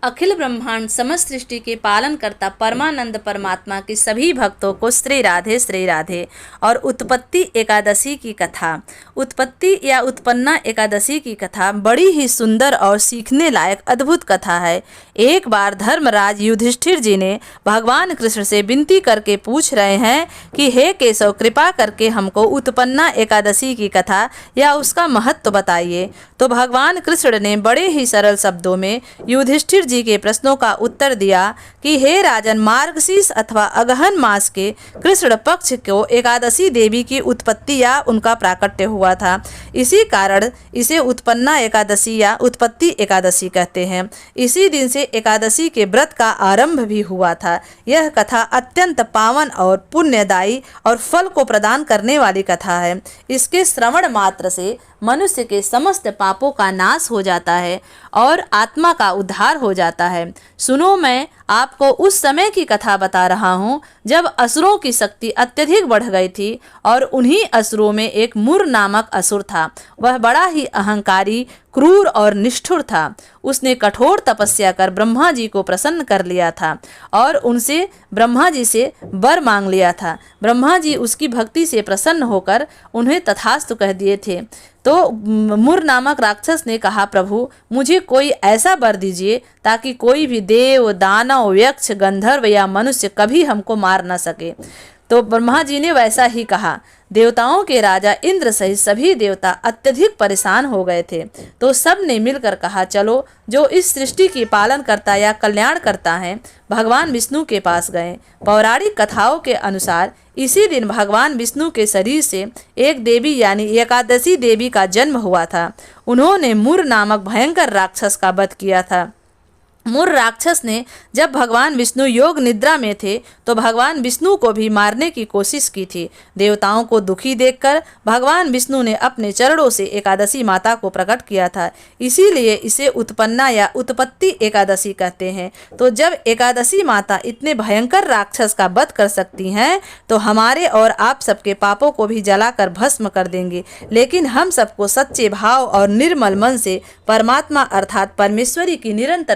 अखिल ब्रह्मांड समस्त सृष्टि के पालन करता परमानंद परमात्मा के सभी भक्तों को श्री राधे। और उत्पत्ति एकादशी की कथा, उत्पत्ति या उत्पन्ना एकादशी की कथा बड़ी ही सुंदर और सीखने लायक अद्भुत कथा है। एक बार धर्मराज युधिष्ठिर जी ने भगवान कृष्ण से विनती करके पूछ रहे हैं कि हे केशव, कृपा करके हमको उत्पन्ना एकादशी की कथा या उसका महत्व बताइए। तो भगवान कृष्ण ने बड़े ही सरल शब्दों में युधिष्ठिर जी के प्रश्नों का उत्तर दिया कि हे राजन, मार्गशीर्ष अथवा अगहन मास के कृष्ण पक्ष को एकादशी देवी की उत्पत्ति या उनका प्राकट्य हुआ था। इसी कारण इसे उत्पन्ना एकादशी या उत्पत्ति एकादशी कहते हैं। इसी दिन से एकादशी के व्रत का आरंभ भी हुआ था। यह कथा अत्यंत पावन और पुण्यदायी और फल को प्रदान करने वाली कथा है। इसके श्रवण मात्र से मनुष्य के समस्त पापों का नाश हो जाता है और आत्मा का उद्धार हो जाता है। सुनो, मैं आपको उस समय की कथा बता रहा हूँ जब असुरों की शक्ति अत्यधिक बढ़ गई थी और उन्हीं असुरों में एक मुर नामक असुर था। वह बड़ा ही अहंकारी, क्रूर और निष्ठुर था। उसने कठोर तपस्या कर ब्रह्मा जी को प्रसन्न कर लिया था और उनसे ब्रह्मा जी से वर मांग लिया था। ब्रह्मा जी उसकी भक्ति से प्रसन्न होकर उन्हें तथास्तु कह दिए थे। तो मुर नामक राक्षस ने कहा, प्रभु, मुझे कोई ऐसा वर दीजिए ताकि कोई भी देव, दानव, यक्ष, गंधर्व या मनुष्य कभी हमको मार न सके। तो ब्रह्मा जी ने वैसा ही कहा। देवताओं के राजा इंद्र सहित सभी देवता अत्यधिक परेशान हो गए थे। तो सब ने मिलकर कहा, चलो, जो इस सृष्टि की पालन करता या कल्याण करता है, भगवान विष्णु के पास गए। पौराणिक कथाओं के अनुसार इसी दिन भगवान विष्णु के शरीर से एक देवी यानी एकादशी देवी का जन्म हुआ था। उन्होंने मुर नामक भयंकर राक्षस का वध किया था। मुर राक्षस ने जब भगवान विष्णु योग निद्रा में थे तो भगवान विष्णु को भी मारने की कोशिश की थी। देवताओं को दुखी देखकर भगवान विष्णु ने अपने चरणों से एकादशी माता को प्रकट किया था। इसीलिए इसे उत्पन्ना या उत्पत्ति एकादशी कहते हैं। तो जब एकादशी माता इतने भयंकर राक्षस का वध कर सकती हैं तो हमारे और आप सबके पापों को भी जलाकर भस्म कर देंगे। लेकिन हम सबको सच्चे भाव और निर्मल मन से परमात्मा अर्थात परमेश्वरी की निरंतर